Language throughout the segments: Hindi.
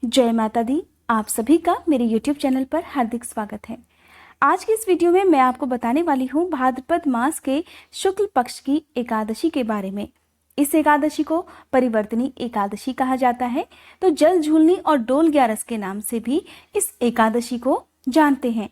जय माता दी। आप सभी का मेरे YouTube चैनल पर हार्दिक स्वागत है। आज की इस वीडियो में मैं आपको बताने वाली हूँ भाद्रपद मास के शुक्ल पक्ष की एकादशी के बारे में। इस एकादशी को परिवर्तनी एकादशी कहा जाता है। तो जल झूलनी और डोल ग्यारस के नाम से भी इस एकादशी को जानते हैं।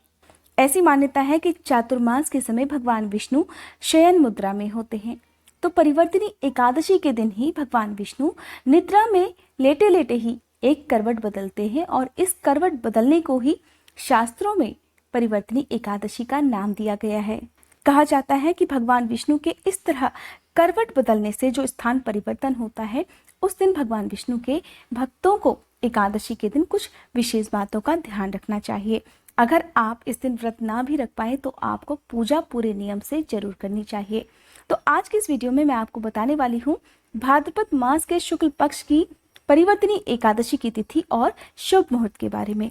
ऐसी मान्यता है कि चातुर्मास के समय भगवान विष्णु शयन मुद्रा में होते हैं। तो परिवर्तनी एकादशी के दिन ही भगवान विष्णु निद्रा में लेटे लेटे ही एक करवट बदलते हैं और इस करवट बदलने को ही शास्त्रों में परिवर्तनी एकादशी का नाम दिया गया है। कहा जाता है कि भगवान विष्णु के इस तरह करवट बदलने से जो स्थान परिवर्तन होता है, उस दिन भगवान विष्णु के भक्तों को एकादशी के दिन कुछ विशेष बातों का ध्यान रखना चाहिए। अगर आप इस दिन व्रत ना भी रख पाए तो आपको पूजा पूरे नियम से जरूर करनी चाहिए। तो आज की इस वीडियो में मैं आपको बताने वाली हूँ भाद्रपद मास के शुक्ल पक्ष की परिवर्तनी एकादशी की तिथि और शुभ मुहूर्त के बारे में।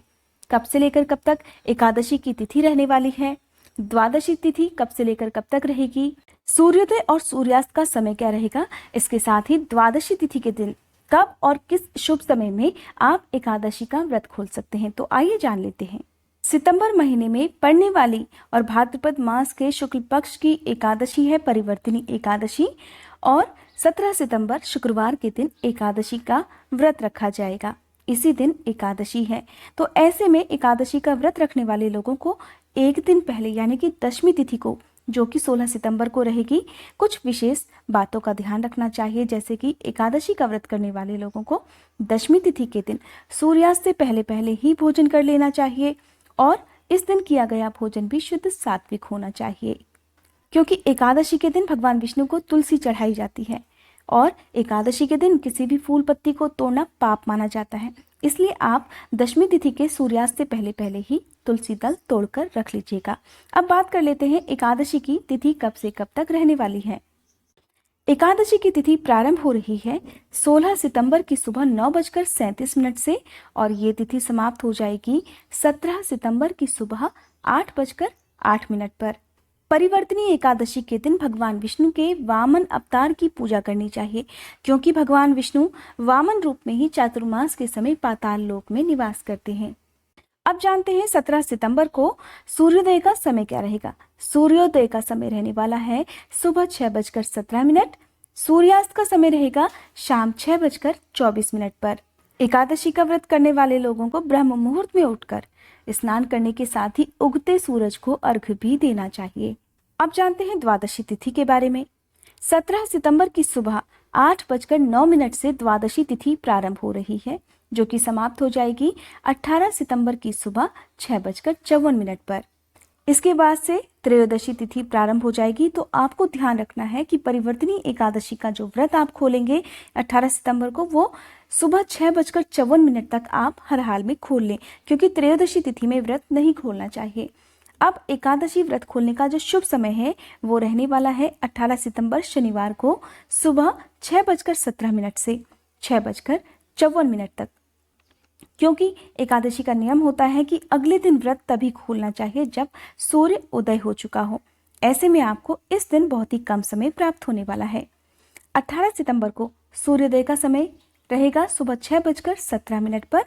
कब से लेकर कब तक एकादशी की तिथि रहने वाली है, द्वादशी तिथि कब से लेकर कब तक रहेगी, सूर्योदय और सूर्यास्त का समय क्या रहेगा, इसके साथ ही द्वादशी तिथि के दिन कब और किस शुभ समय में आप एकादशी का व्रत खोल सकते हैं। तो आइए जान लेते हैं। सितंबर महीने में पड़ने वाली और भाद्रपद मास के शुक्ल पक्ष की एकादशी है परिवर्तनी एकादशी और 17 सितंबर शुक्रवार के दिन एकादशी का व्रत रखा जाएगा। इसी दिन एकादशी है। तो ऐसे में एकादशी का व्रत रखने वाले लोगों को एक दिन पहले यानी कि दशमी तिथि को, जो कि 16 सितंबर को रहेगी, कुछ विशेष बातों का ध्यान रखना चाहिए। जैसे कि एकादशी का व्रत करने वाले लोगों को दशमी तिथि के दिन सूर्यास्त से पहले पहले ही भोजन कर लेना चाहिए और इस दिन किया गया भोजन भी शुद्ध सात्विक होना चाहिए, क्योंकि एकादशी के दिन भगवान विष्णु को तुलसी चढ़ाई जाती है और एकादशी के दिन किसी भी फूल पत्ती को तोड़ना पाप माना जाता है। इसलिए आप दशमी तिथि के सूर्यास्त से पहले पहले ही तुलसी दल तोड़कर रख लीजिएगा। अब बात कर लेते हैं एकादशी की तिथि कब से कब तक रहने वाली है। एकादशी की तिथि प्रारंभ हो रही है 16 सितंबर की सुबह 9:37 से और ये तिथि समाप्त हो जाएगी 17 सितंबर की सुबह 8:08 पर। परिवर्तनी एकादशी के दिन भगवान विष्णु के वामन अवतार की पूजा करनी चाहिए, क्योंकि भगवान विष्णु वामन रूप में ही चातुर्मास के समय पाताल लोक में निवास करते हैं। अब जानते हैं 17 सितंबर को सूर्योदय का समय क्या रहेगा। सूर्योदय का समय रहने वाला है सुबह 6:17। सूर्यास्त का समय रहेगा शाम 6:24 पर। एकादशी का व्रत करने वाले लोगों को ब्रह्म मुहूर्त में उठकर स्नान करने के साथ ही उगते सूरज को अर्घ्य भी देना चाहिए। अब जानते हैं द्वादशी तिथि के बारे में। 17 सितंबर की सुबह 8:09 से द्वादशी तिथि प्रारंभ हो रही है, जो कि समाप्त हो जाएगी 18 सितंबर की सुबह 6:54 पर। इसके बाद से त्रयोदशी तिथि प्रारंभ हो जाएगी। तो आपको ध्यान रखना है कि परिवर्तनी एकादशी का जो व्रत आप खोलेंगे 18 सितंबर को, वो सुबह 6:54 तक आप हर हाल में खोल लें, क्योंकि त्रयोदशी तिथि में व्रत नहीं खोलना चाहिए। अब एकादशी व्रत खोलने का जो शुभ समय है वो रहने वाला है 18 सितंबर शनिवार को सुबह 6:17 से 6:54 तक, क्योंकि एकादशी का नियम होता है कि अगले दिन व्रत तभी खोलना चाहिए जब सूर्य उदय हो चुका हो। ऐसे में आपको इस दिन बहुत ही कम समय प्राप्त होने वाला है। 18 सितंबर को सूर्योदय का समय रहेगा सुबह 6:17 पर।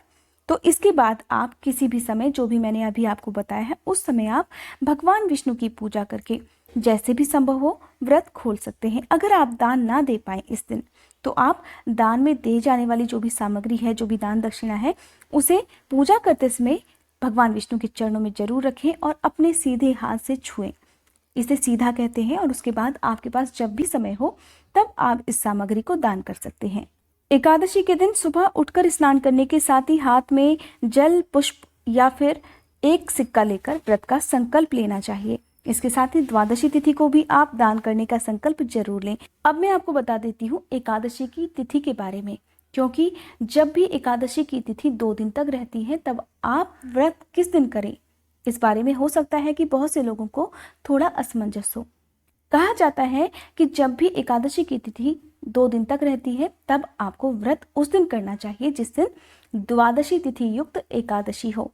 तो इसके बाद आप किसी भी समय, जो भी मैंने अभी आपको बताया है, उस समय आप भगवान विष्णु की पूजा करके जैसे भी संभव हो व्रत खोल सकते हैं। अगर आप दान ना दे पाए इस दिन, तो आप दान में दे जाने वाली जो भी सामग्री है, जो भी दान दक्षिणा है, उसे पूजा करते समय भगवान विष्णु के चरणों में जरूर रखें और अपने सीधे हाथ से छुएं। इसे सीधा कहते हैं। और उसके बाद आपके पास जब भी समय हो तब आप इस सामग्री को दान कर सकते हैं। एकादशी के दिन सुबह उठकर स्नान करने के साथ ही हाथ में जल, पुष्प या फिर एक सिक्का लेकर व्रत का संकल्प लेना चाहिए। इसके साथ ही द्वादशी तिथि को भी आप दान करने का संकल्प जरूर लें। अब मैं आपको बता देती हूँ एकादशी की तिथि के बारे में, क्योंकि जब भी एकादशी की तिथि 2 दिन तक रहती है तब आप व्रत किस दिन करें, इस बारे में हो सकता है कि बहुत से लोगों को थोड़ा असमंजस हो। कहा जाता है कि जब भी एकादशी की तिथि 2 दिन तक रहती है तब आपको व्रत उस दिन करना चाहिए जिस दिन द्वादशी तिथि युक्त एकादशी हो।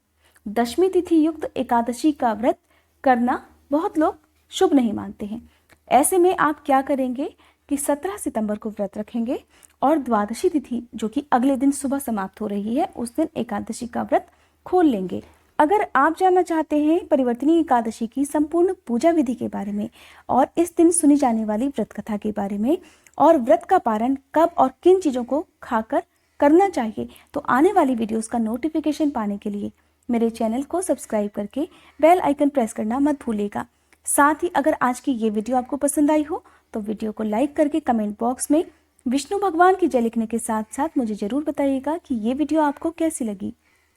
दशमी तिथि युक्त एकादशी का व्रत करना बहुत लोग शुभ नहीं मानते हैं। ऐसे में आप क्या करेंगे कि 17 सितंबर को व्रत रखेंगे और द्वादशी तिथि जो कि अगले दिन सुबह समाप्त हो रही है उस दिन एकादशी का व्रत खोल लेंगे। अगर आप जानना चाहते हैं परिवर्तनी एकादशी की संपूर्ण पूजा विधि के बारे में और इस दिन सुनी जाने वाली व्रत कथा के बारे में और व्रत का पारण कब और किन चीज़ों को खाकर करना चाहिए, तो आने वाली वीडियोस का नोटिफिकेशन पाने के लिए मेरे चैनल को सब्सक्राइब करके बेल आइकन प्रेस करना मत भूलिएगा। साथ ही अगर आज की ये वीडियो आपको पसंद आई हो तो वीडियो को लाइक करके कमेंट बॉक्स में विष्णु भगवान की जय लिखने के साथ साथ मुझे ज़रूर बताइएगा कि ये वीडियो आपको कैसी लगी।